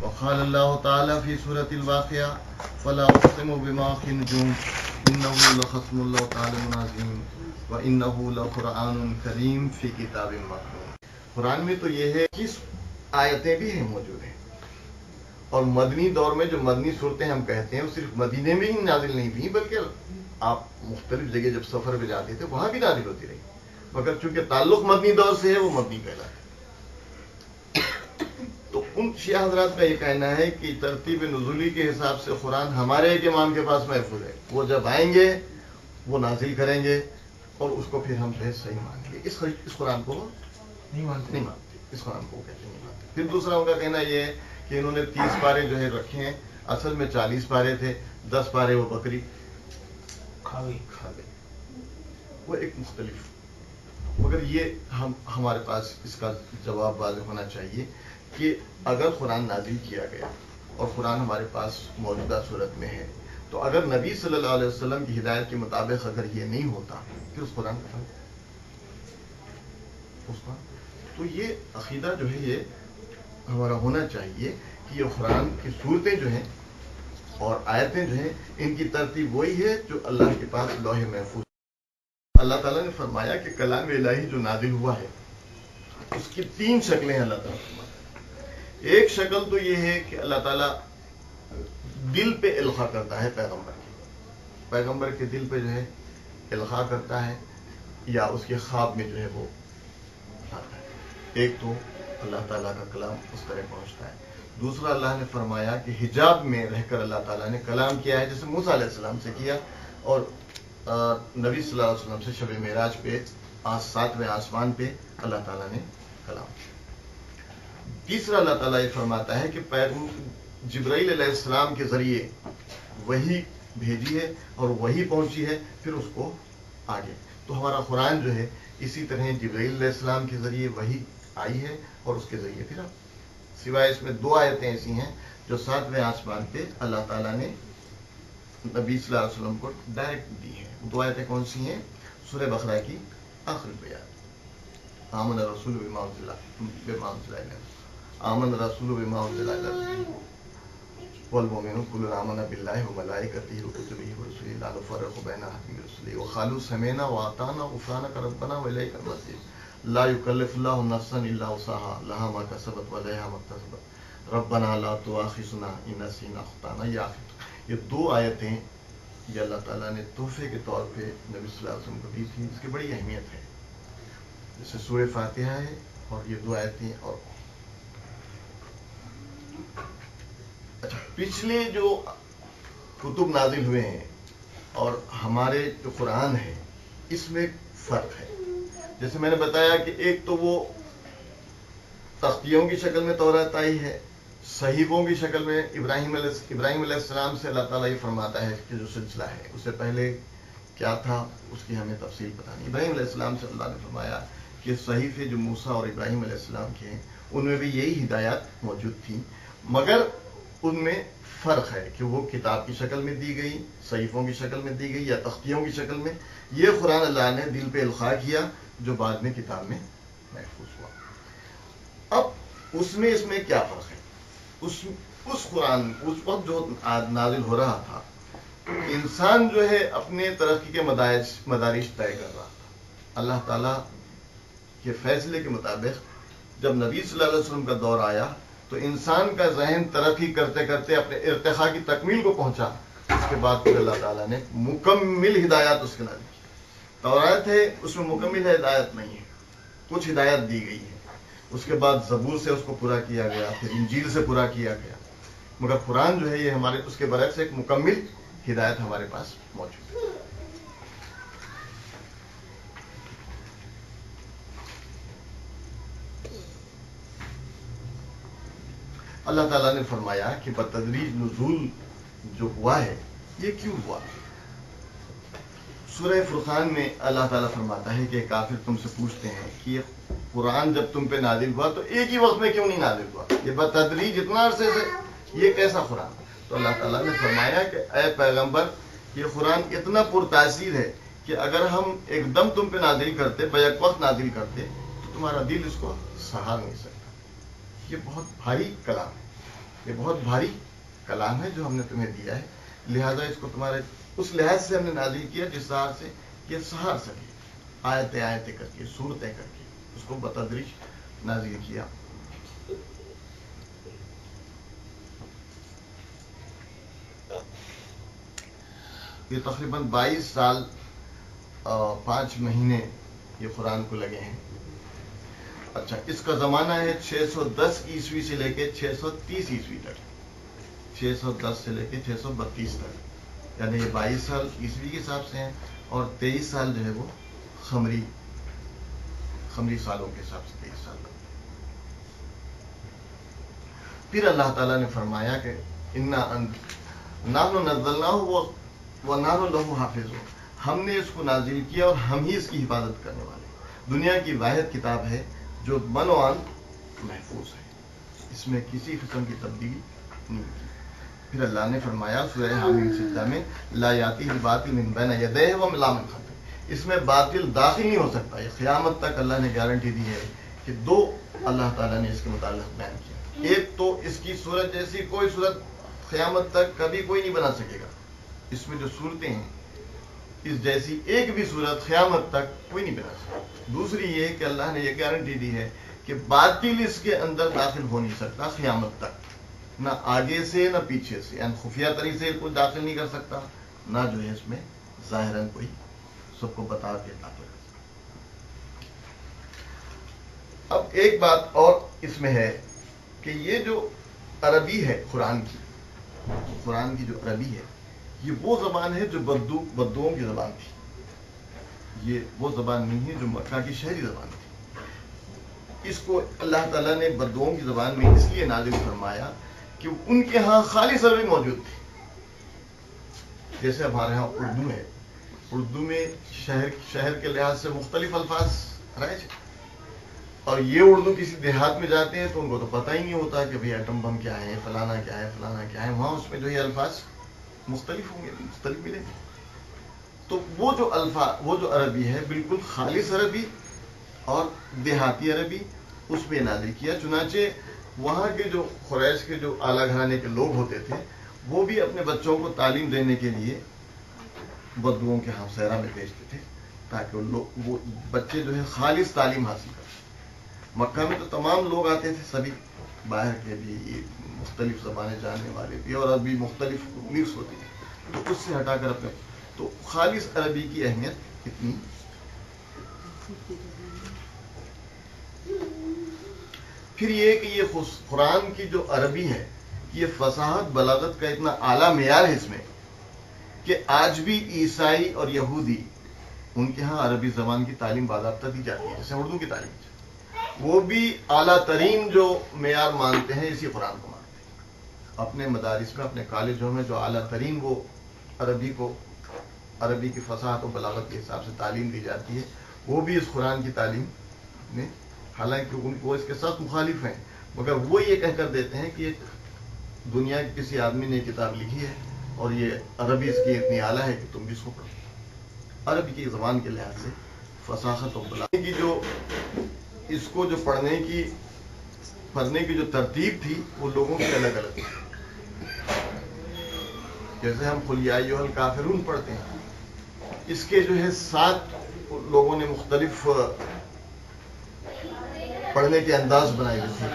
وقال اللہ تعالی فی سورۃ الواقعہ فلا اقسم بمواقع النجوم انه لقسم اللہ تعالی عظیم وانه لقرآن کریم فی کتاب مکنون. قرآن میں تو یہ ہے 21 آیتیں بھی ہیں موجود ہیں، اور مدنی دور میں جو مدنی صورتیں ہم کہتے ہیں وہ صرف مدینے میں ہی نازل نہیں تھیں، بلکہ آپ مختلف جگہ جب سفر پہ جاتے تھے وہاں بھی نازل ہوتی رہی، مگر چونکہ تعلق مدنی دور سے ہے وہ مدنی کہلاتا ہے. تو ان شیعہ حضرات کا یہ کہنا ہے کہ ترتیب نزولی کے حساب سے قرآن ہمارے ایک امام کے پاس محفوظ ہے، وہ جب آئیں گے وہ نازل کریں گے اور اس کو پھر ہم جو ہے صحیح مانیں گے. اس قرآن کو نہیں مانتے، اس قرآن کو کہتے نہیں مانتے. پھر دوسرا ان کا کہنا یہ ہے کہ انہوں نے 30 پارے جو ہے رکھے ہیں، اصل میں 40 پارے تھے، 10 پارے وہ بکری کھا گئی. وہ ایک مختلف، مگر یہ ہمارے پاس اس کا جواب واضح ہونا چاہیے کہ اگر قرآن نازل کیا گیا اور قرآن ہمارے پاس موجودہ صورت میں ہے، تو اگر نبی صلی اللہ علیہ وسلم کی ہدایت کے مطابق اگر یہ نہیں ہوتا پھر اس قرآن کا تو یہ عقیدہ جو ہے یہ ہمارا ہونا چاہیے کہ یہ قرآن کی صورتیں جو ہیں اور آیتیں جو ہیں ان کی ترتیب وہی ہے جو اللہ کے پاس لوح محفوظ. اللہ تعالیٰ نے فرمایا کہ کلام الہی جو نازل ہوا ہے اس کی 3 شکلیں ہیں. اللہ تعالیٰ نے فرمایا ایک شکل تو یہ ہے کہ اللہ تعالیٰ دل پہ القاء کرتا ہے پیغمبر کے دل پہ جو ہے القاء کرتا ہے، یا اس کے خواب میں جو ہے وہ آتا ہے. ایک تو اللہ تعالیٰ کا کلام اس طرح پہنچتا ہے. دوسرا اللہ نے فرمایا کہ حجاب میں رہ کر اللہ تعالیٰ نے کلام کیا ہے، جیسے موسیٰ علیہ السلام سے کیا، اور نبی صلی اللہ علیہ وسلم سے شب معراج پہ 7ویں آسمان پہ اللہ تعالیٰ نے کلام کیا. تیسرا اللہ تعالیٰ یہ فرماتا ہے کہ جبرائیل علیہ السلام کے ذریعے وہی بھیجی ہے اور وہی پہنچی ہے، پھر اس کو آگے. تو ہمارا قرآن جو ہے اسی طرح جبرائیل علیہ السلام کے ذریعے وہی آئی ہے اور اس کے ذریعے پھر سوائے اس میں 2 آیتیں ایسی ہیں جو 7ویں آسمان پہ اللہ تعالیٰ نے نبی صلی اللہ علیہ وسلم کو ڈائریکٹ دی ہیں. 2 آیتیں کون سی ہیں؟ سورہ بقرہ کی آخری بیان آمن رسول بما انزل آمن رسول بما انزل والمؤمنون كل آمن بالله وملائكته وكتبه ورسله لا نفرق بين أحد من رسله وقالوا سمعنا وأطعنا غفرانك ربنا وإليك المصير لا يكلف الله نفسا إلا وسعها لها ما كسبت وعليها ما اكتسبت ربنا لا تؤاخذنا إن نسينا أو أخطأنا. یہ 2 آیتیں یہ اللہ تعالیٰ نے تحفے کے طور پہ نبی صلی اللہ علیہ وسلم کو دی تھی. اس کی بڑی اہمیت ہے، جیسے سورہ فاتحہ ہے اور یہ 2 آیتیں. اور اچھا، پچھلے جو کتب نازل ہوئے ہیں اور ہمارے جو قرآن ہے اس میں فرق ہے. جیسے میں نے بتایا کہ ایک تو وہ تختیوں کی شکل میں تورات آئی ہے، صحیفوں کی شکل میں ابراہیم علیہ السلام سے اللہ تعالیٰ یہ فرماتا ہے کہ جو سلسلہ ہے اس سے پہلے کیا تھا اس کی ہمیں تفصیل پتہ نہیں. ابراہیم علیہ السلام سے اللہ نے فرمایا کہ صحیفے جو موسیٰ اور ابراہیم علیہ السلام کے ہیں ان میں بھی یہی ہدایات موجود تھیں، مگر ان میں فرق ہے کہ وہ کتاب کی شکل میں دی گئی، صحیفوں کی شکل میں دی گئی یا تختیوں کی شکل میں. یہ قرآن اللہ نے دل پہ القاء کیا جو بعد میں کتاب میں محفوظ ہوا. اب اس میں کیا فرق ہے؟ اس قرآن اس وقت جو نازل ہو رہا تھا انسان جو ہے اپنے ترقی کے مدارج طے کر رہا تھا. اللہ تعالیٰ کے فیصلے کے مطابق جب نبی صلی اللہ علیہ وسلم کا دور آیا تو انسان کا ذہن ترقی کرتے کرتے اپنے ارتقاء کی تکمیل کو پہنچا. اس کے بعد پھر اللہ تعالیٰ نے مکمل ہدایات اس کے نازل کی. تورات ہے اس میں مکمل ہدایت نہیں ہے، کچھ ہدایت دی گئی ہے. اس کے بعد زبور سے اس کو پورا کیا گیا، پھر انجیل سے پورا کیا گیا، مگر قرآن جو ہے یہ ہمارے اس کے برعکس ایک مکمل ہدایت ہمارے پاس موجود ہے. اللہ تعالیٰ نے فرمایا کہ بتدریج نزول جو ہوا ہے یہ کیوں ہوا؟ سورہ فرقان میں اللہ تعالیٰ فرماتا ہے کہ کافر تم سے پوچھتے ہیں کہ یہ قرآن جب تم پہ نازل ہوا تو ایک ہی وقت میں کیوں نہیں نازل ہوا؟ یہ بتدریج اتنا عرصے سے یہ کیسا قرآن؟ تو اللہ تعالیٰ نے فرمایا کہ اے پیغمبر یہ قرآن اتنا پرتاثیر ہے کہ اگر ہم ایک دم تم پہ نازل کرتے، بیک وقت نازل کرتے تو تمہارا دل اس کو سہا نہیں سکتا. یہ بہت بھاری کلام ہے. یہ بہت بھاری کلام ہے جو ہم نے تمہیں دیا ہے، لہذا اس کو تمہارے اس لحاظ سے ہم نے نازل کیا جس طرح سے یہ سہار سکے، آیتیں آیتیں کر کے، صورتیں کر کے اس کو بتدریج نازل کیا۔ یہ تقریباً 22 سال 5 مہینے یہ قرآن کو لگے ہیں۔ اچھا، اس کا زمانہ ہے 610 عیسوی سے لے کے 630 عیسوی تک، 610 سے لے کے 632 تک، یعنی یہ 22 سال عیسوی کے حساب سے ہیں اور 23 سال جو ہے وہ خمری سالوں کے حساب سے 23 سال۔ پھر اللہ تعالیٰ نے فرمایا کہ نحن نزلناہ ونحن لہ حافظون، ہم نے اس کو نازل کیا اور ہم ہی اس کی حفاظت کرنے والے ہیں۔ دنیا کی واحد کتاب ہے جو منوان محفوظ ہے، اس میں کسی قسم کی تبدیلی نہیں کی۔ پھر اللہ نے فرمایا سورہ حامیم سجدہ میں لا یاتیہ الباطل من بین یدیہ ولا من خلفہ، اس میں باطل داخل نہیں ہو سکتا۔ یہ قیامت تک اللہ نے گارنٹی دی ہے کہ 2 اللہ تعالیٰ نے اس کے متعلق بیان کیا۔ ایک تو اس کی صورت جیسی کوئی صورت قیامت تک کبھی کوئی نہیں بنا سکے گا، اس میں جو صورتیں ہیں اس جیسی ایک بھی صورت قیامت تک کوئی نہیں بنا سکتا۔ دوسری یہ کہ اللہ نے یہ گارنٹی دی ہے کہ باطل اس کے اندر داخل ہو نہیں سکتا قیامت تک، نہ آگے سے نہ پیچھے سے، یعنی خفیہ طریقے سے کوئی داخل نہیں کر سکتا، نہ جو ہے اس میں ظاہراً کوئی سب کو بتا کے داخل کر سکتا۔ اب ایک بات اور اس میں ہے کہ یہ جو عربی ہے قرآن کی جو عربی ہے، یہ وہ زبان ہے جو بدوؤں کی زبان تھی، یہ وہ زبان نہیں ہے جو مکہ کی شہری زبان تھی۔ اس کو اللہ تعالیٰ نے بدوؤں کی زبان میں اس لیے نازل فرمایا کہ ان کے ہاں خالص عربی موجود تھی۔ جیسے ہمارے ہاں اردو ہے، اردو میں شہر کے لحاظ سے مختلف الفاظ رائج ہیں، اور یہ اردو کسی دیہات میں جاتے ہیں تو ان کو تو پتہ ہی نہیں ہوتا کہ بھئی ایٹم بم کیا ہے، فلانا کیا ہے، فلانا کیا ہے، وہاں اس میں جو یہ الفاظ مختلف ہوں گے، مختلف ملیں گے۔ تو وہ جو عربی ہے بالکل خالص عربی اور دیہاتی عربی، اس پہ نازل کیا۔ چنانچہ وہاں کے جو قریش کے جو اعلیٰ گھرانے کے لوگ ہوتے تھے وہ بھی اپنے بچوں کو تعلیم دینے کے لیے بدوؤں کے ہمسایہ میں بھیجتے تھے تاکہ وہ بچے جو ہے خالص تعلیم حاصل کریں۔ مکہ میں تو تمام لوگ آتے تھے، سبھی باہر کے بھی، مختلف زبانیں جاننے والے بھی، اور عربی مختلف مکس ہوتی ہے، تو اس سے ہٹا کر اپنے تو خالص عربی کی اہمیت اتنی۔ پھر یہ کہ یہ قرآن کی جو عربی ہے، یہ فصاحت بلاغت کا اتنا اعلیٰ معیار ہے اس میں کہ آج بھی عیسائی اور یہودی ان کے ہاں عربی زبان کی تعلیم باضابطہ دی جاتی ہے، جیسے اردو کی تعلیم، وہ بھی اعلیٰ ترین جو معیار مانتے ہیں اسی قرآن کو مانتے ہیں۔ اپنے مدارس میں، اپنے کالجوں میں جو اعلیٰ ترین وہ عربی کی فصاحت و بلاغت کے حساب سے تعلیم دی جاتی ہے، وہ بھی اس قرآن کی تعلیم میں، حالانکہ وہ اس کے سخت مخالف ہیں، مگر وہ یہ کہہ کر دیتے ہیں کہ دنیا کے کسی آدمی نے کتاب لکھی ہے اور یہ عربی اس کی اتنی اعلیٰ ہے کہ تم بھی اس کو پڑھو۔ عربی کی زبان کے لحاظ سے فصاحت و بلاغت کی جو اس کو جو پڑھنے کی جو ترتیب تھی وہ لوگوں کی الگ الگ تھی۔ جیسے ہم قل یا ایھا الکافرون پڑھتے ہیں، اس کے جو ہے 7 لوگوں نے مختلف پڑھنے کے انداز بنائے ہوئے تھے۔